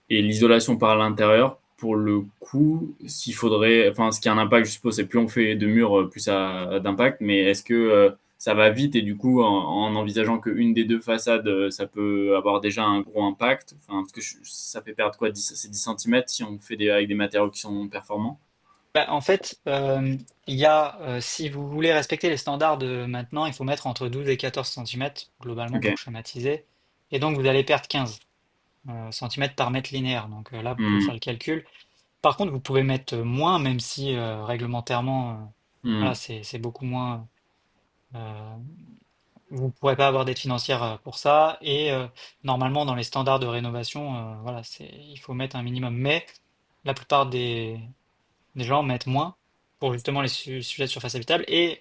Et l'isolation par l'intérieur, pour le coup, s'il faudrait, enfin, ce qui a un impact, je suppose, c'est plus on fait de murs, plus ça a d'impact. Mais est-ce que ça va vite et du coup, en envisageant qu'une des deux façades, ça peut avoir déjà un gros impact, enfin, parce que ça fait perdre quoi, 10, c'est 10 centimètres si on fait avec des matériaux qui sont performants. bah, en fait, il y a, si vous voulez respecter les standards de maintenant, il faut mettre entre 12 et 14 centimètres globalement Ok. pour schématiser. Et donc, vous allez perdre 15 centimètres par mètre linéaire. Donc là, vous pouvez Hmm. faire le calcul. Par contre, vous pouvez mettre moins, même si réglementairement, voilà, Hmm. c'est beaucoup moins. euh, Vous ne pourrez pas avoir d'aide financière pour ça. Et normalement, dans les standards de rénovation, voilà, il faut mettre un minimum. Mais la plupart des gens mettent moins pour justement les sujets de surface habitable. Et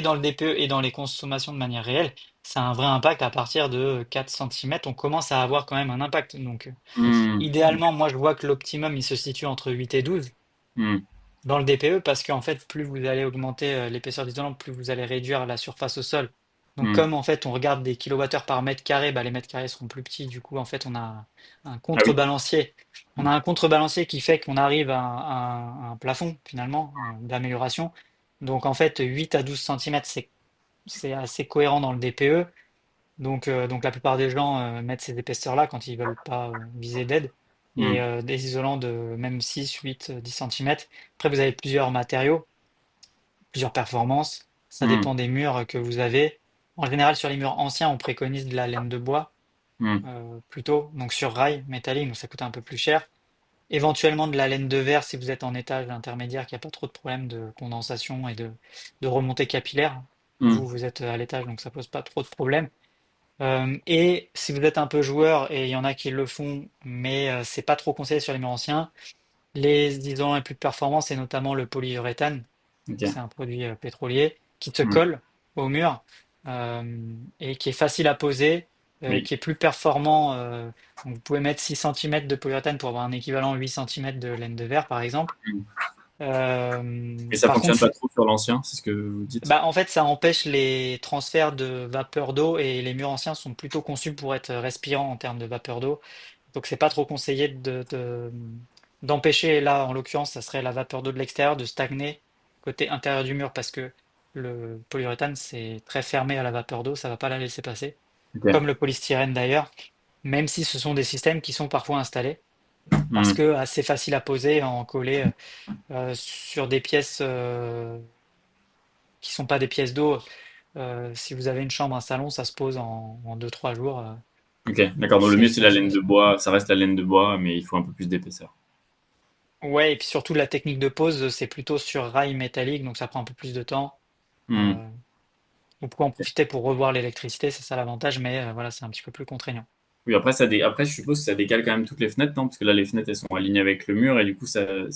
dans le DPE et dans les consommations de manière réelle, ça a un vrai impact à partir de 4 centimètres. On commence à avoir quand même un impact. Donc, Hmm. idéalement, moi, je vois que l'optimum, il se situe entre 8 et 12 Hmm. dans le DPE parce qu'en fait, plus vous allez augmenter l'épaisseur d'isolant, plus vous allez réduire la surface au sol. Donc, Hmm. comme en fait, on regarde des kilowattheures par mètre carré, bah, les mètres carrés seront plus petits. Du coup, en fait, on a un Ah oui. contrebalancier. On a un contrebalancier qui fait qu'on arrive à un plafond, finalement, d'amélioration. Donc, en fait, 8 à 12 centimètres, c'est c'est assez cohérent dans le DPE. Donc la plupart des gens mettent ces épaisseurs-là quand ils veulent pas viser d'aide. Et Hmm. des isolants de même 6, 8, 10 centimètres. Après, vous avez plusieurs matériaux, plusieurs performances. Ça Hmm. dépend des murs que vous avez. En général, sur les murs anciens, on préconise de la laine de bois Hmm. plutôt, donc sur rail métallique, donc ça coûte un peu plus cher. Éventuellement de la laine de verre si vous êtes en étage intermédiaire, qu'il n'y a pas trop de problèmes de condensation et de remontée capillaire. Hmm. Vous êtes à l'étage, donc ça pose pas trop de problèmes. Et si vous êtes un peu joueur, et il y en a qui le font, mais c'est pas trop conseillé sur les murs anciens, les isolants les plus performants, c'est notamment le polyuréthane. Ok. C'est un produit pétrolier qui se Hmm. colle au mur et qui est facile à poser, Oui. qui est plus performant. Donc vous pouvez mettre 6 centimètres de polyuréthane pour avoir un équivalent 8 centimètres de laine de verre, par exemple. Hmm. Et ça Par contre, fonctionne pas trop sur l'ancien, c'est ce que vous dites? bah, en fait, ça empêche les transferts de vapeur d'eau et les murs anciens sont plutôt conçus pour être respirants en termes de vapeur d'eau. Donc, c'est pas trop conseillé d'empêcher, là, en l'occurrence, ça serait la vapeur d'eau de l'extérieur de stagner côté intérieur du mur parce que le polyuréthane, c'est très fermé à la vapeur d'eau, ça va pas la laisser passer. Ok. Comme le polystyrène d'ailleurs, même si ce sont des systèmes qui sont parfois installés parce Hmm. que assez facile à poser, en coller sur des pièces qui sont pas des pièces d'eau. Si vous avez une chambre, un salon, ça se pose en 2-3 jours. Ok, d'accord. Donc le mieux c'est C'est la assez laine de facile. bois, ça reste la laine de bois, mais il faut un peu plus d'épaisseur. Ouais, et puis surtout la technique de pose, c'est plutôt sur rail métallique, donc ça prend un peu plus de temps. Hmm. Euh, vous pouvez en Ok. profiter pour revoir l'électricité, c'est ça l'avantage, mais voilà, c'est un petit peu plus contraignant. Oui, après, après, je suppose que ça décale quand même toutes les fenêtres, non? Parce que là, les fenêtres, elles sont alignées avec le mur, et du coup,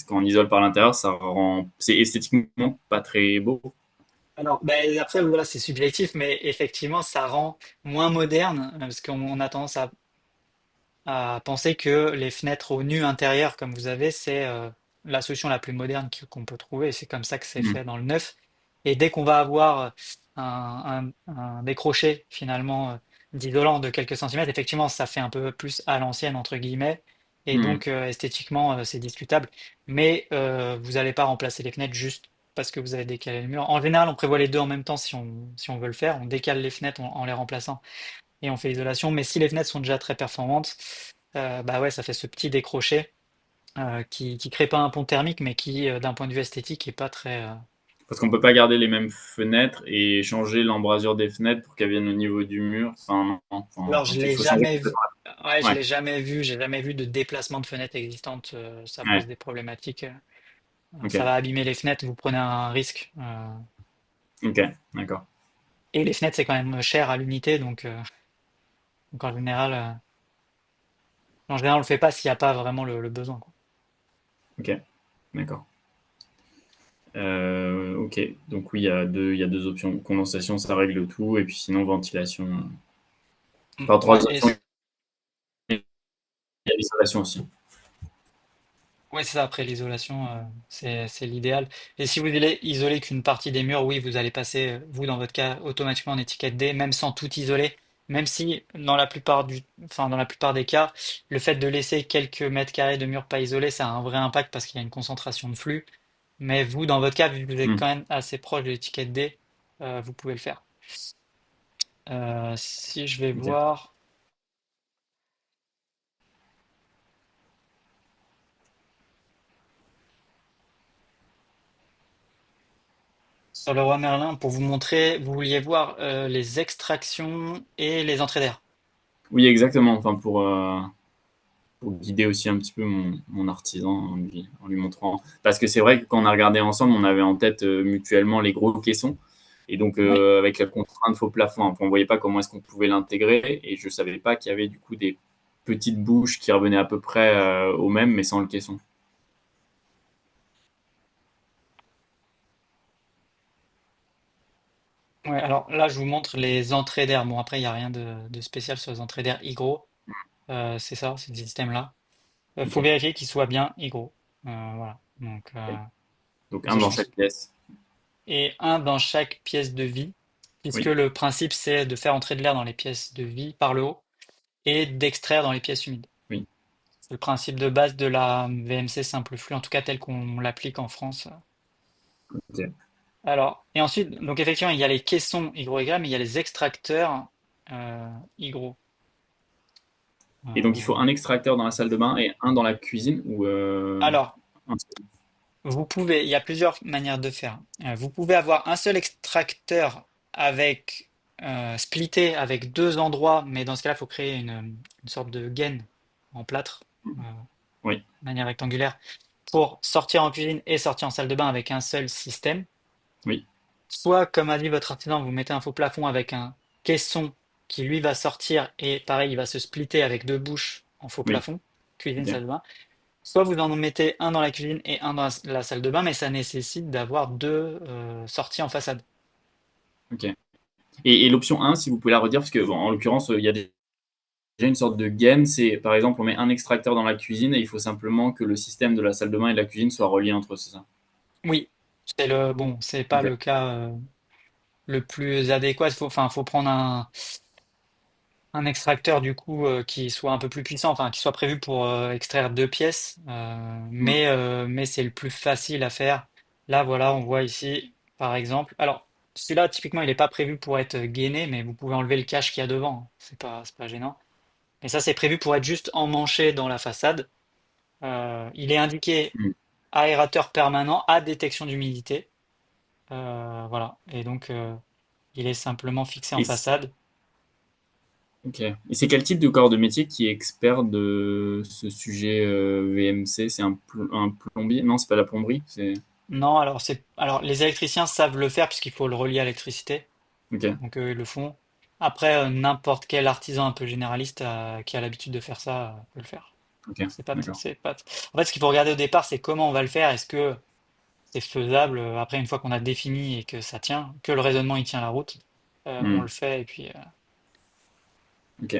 quand on isole par l'intérieur, ça rend. C'est esthétiquement pas très beau. Alors, ben, après, voilà, c'est subjectif, mais effectivement, ça rend moins moderne, parce qu'on a tendance à penser que les fenêtres au nu intérieur, comme vous avez, c'est la solution la plus moderne qu'on peut trouver. Et c'est comme ça que c'est Hmm. fait dans le neuf. Et dès qu'on va avoir un décroché finalement d'isolant de quelques centimètres, effectivement, ça fait un peu plus à l'ancienne, entre guillemets. Et Hmm. donc, esthétiquement, c'est discutable. Mais vous n'allez pas remplacer les fenêtres juste parce que vous avez décalé le mur. En général, on prévoit les deux en même temps si on veut le faire. On décale les fenêtres en les remplaçant et on fait l'isolation. Mais si les fenêtres sont déjà très performantes, bah ouais, ça fait ce petit décroché qui crée pas un pont thermique, mais qui, d'un point de vue esthétique, est pas très. Parce qu'on peut pas garder les mêmes fenêtres et changer l'embrasure des fenêtres pour qu'elles viennent au niveau du mur. Enfin, non. Enfin, Alors, je il l'ai faut changer jamais vu. complètement. Ouais, je Ouais, l'ai jamais vu. J'ai jamais vu de déplacement de fenêtres existantes. Ça pose ouais. des problématiques. Ok, Ça va abîmer les fenêtres. Vous prenez un risque. ok, d'accord. Et les fenêtres, c'est quand même cher à l'unité, donc en général, on le fait pas s'il n'y a pas vraiment le besoin, quoi. Ok, d'accord. Ok, donc oui, il y a deux options. Condensation, ça règle tout, et puis sinon, ventilation. Enfin, trois Ouais, et options, il y a l'isolation aussi. ouais, c'est ça. Après, l'isolation, c'est l'idéal. Et si vous voulez isoler qu'une partie des murs, oui, vous allez passer, vous, dans votre cas, automatiquement en étiquette D, même sans tout isoler. Même si, dans la plupart des cas, le fait de laisser quelques mètres carrés de murs pas isolés, ça a un vrai impact parce qu'il y a une concentration de flux. Mais vous, dans votre cas, vu que vous êtes Hmm, quand même assez proche de l'étiquette D, vous pouvez le faire. Si je vais ok. voir sur le roi Merlin, pour vous montrer, vous vouliez voir les extractions et les entrées d'air. Oui, exactement. Enfin, pour guider aussi un petit peu mon artisan en lui montrant. Parce que c'est vrai que quand on a regardé ensemble, on avait en tête mutuellement les gros caissons. Et donc, Oui. avec la contrainte faux plafond, enfin, on ne voyait pas comment est-ce qu'on pouvait l'intégrer. Et je ne savais pas qu'il y avait du coup des petites bouches qui revenaient à peu près au même, mais sans le caisson. Ouais, alors là, je vous montre les entrées d'air. Bon, après, il n'y a rien de spécial sur les entrées d'air Hygro. C'est ça, c'est ce système-là. Il faut Ok. vérifier qu'ils soient bien Hygro. Voilà. Donc, Donc, un ça, je dans pense. chaque pièce. Et un dans chaque pièce de vie, puisque Oui, le principe, c'est de faire entrer de l'air dans les pièces de vie par le haut et d'extraire dans les pièces humides. oui. C'est le principe de base de la VMC simple flux, en tout cas tel qu'on l'applique en France. Ok. Alors, et ensuite, donc effectivement, il y a les caissons hygroégal, mais il y a les extracteurs hygro. Et donc il faut Euh, un extracteur dans la salle de bain et un dans la cuisine ou alors, un seul. il y a plusieurs manières de faire. Vous pouvez avoir un seul extracteur avec splitté avec deux endroits, mais dans ce cas-là, il faut créer une sorte de gaine en plâtre, Oui, de manière rectangulaire, pour sortir en cuisine et sortir en salle de bain avec un seul système. oui, Soit, comme a dit votre artisan, vous mettez un faux plafond avec un caisson qui lui va sortir et pareil, il va se splitter avec deux bouches en faux oui. plafond, cuisine, Ok, salle de bain. Soit vous en mettez un dans la cuisine et un dans la salle de bain, mais ça nécessite d'avoir deux sorties en façade. ok. Et l'option un, si vous pouvez la redire, parce que bon, en l'occurrence, il y a déjà une sorte de gaine. C'est par exemple, on met un extracteur dans la cuisine et il faut simplement que le système de la salle de bain et de la cuisine soit relié entre eux, c'est ça? Oui, bon, c'est pas Ok. le cas le plus adéquat. Faut prendre un extracteur du coup qui soit un peu plus puissant, enfin qui soit prévu pour extraire deux pièces, Mm. mais c'est le plus facile à faire. Là, voilà, on voit ici, par exemple. Alors, celui-là, typiquement, il n'est pas prévu pour être gainé, mais vous pouvez enlever le cache qu'il y a devant. C'est pas gênant. Mais ça, c'est prévu pour être juste emmanché dans la façade. Il est indiqué Mm. aérateur permanent à détection d'humidité. Voilà. Et donc, il est simplement fixé en Et, façade. ok. Et c'est quel type de corps de métier qui est expert de ce sujet VMC? C'est un plombier? Non, c'est pas la plomberie. C'est Non, alors les électriciens savent le faire puisqu'il faut le relier à l'électricité, ok, donc ils le font. Après, n'importe quel artisan un peu généraliste qui a l'habitude de faire ça peut le faire. ok, d'accord. C'est pas. En fait, ce qu'il faut regarder au départ, c'est comment on va le faire. Est-ce que c'est faisable après une fois qu'on a défini et que ça tient, que le raisonnement il tient la route, on Mm. le fait et puis Ok.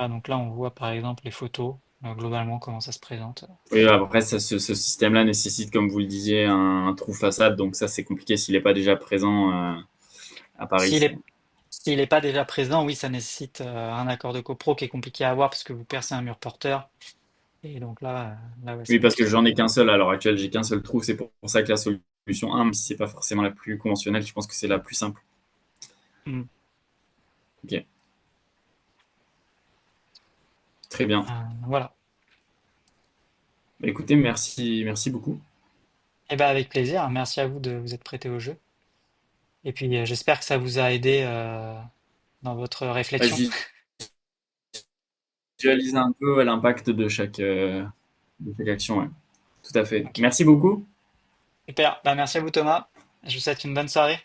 donc là on voit par exemple les photos globalement comment ça se présente. Oui, après, ce système-là nécessite, comme vous le disiez, un trou façade, donc ça, c'est compliqué s'il n'est pas déjà présent à Paris. S'il est S'il n'est pas déjà présent, oui, ça nécessite un accord de copro qui est compliqué à avoir parce que vous percez un mur porteur. Et donc là ouais, c'est Oui, parce que compliqué. j'en ai qu'un seul à l'heure actuelle, j'ai qu'un seul trou, c'est pour ça que la solution 1, même si c'est pas forcément la plus conventionnelle, je pense que c'est la plus simple. Hmm. Ok, très bien. Voilà. Bah, écoutez, merci beaucoup. Et ben avec plaisir. Merci à vous de vous être prêté au jeu. Et puis j'espère que ça vous a aidé dans votre Bah, réflexion. je visualise un peu ouais, l'impact de chaque action. Ouais. Tout à fait. Ok. Merci beaucoup. Super. Ben, merci à vous Thomas. Je vous souhaite une bonne soirée.